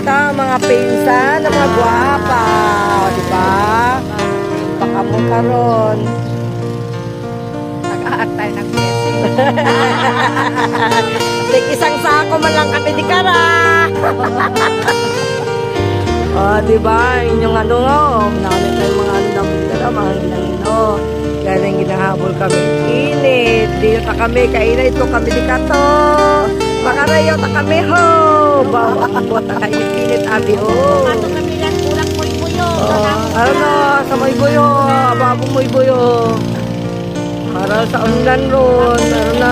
ta, mga pinsan, na mga gwapa. O, diba? Baka mo karon. Nag-aantay ng blessing. Like isang sako man lang kami di kara. O, diba? Inyong ano nga, namin tayo mga ano namin kara, mga ginangino. Galing ginahabol kami. Init. Dito ta kami, kainay ito kami di kato. Makarayo ta kami ho. Bawa mo ta kainit abi ho. Pato kami lang kulang mo ibuyo. Ano sa may buyo, babong may buyo. Para sa undan ron, ano na.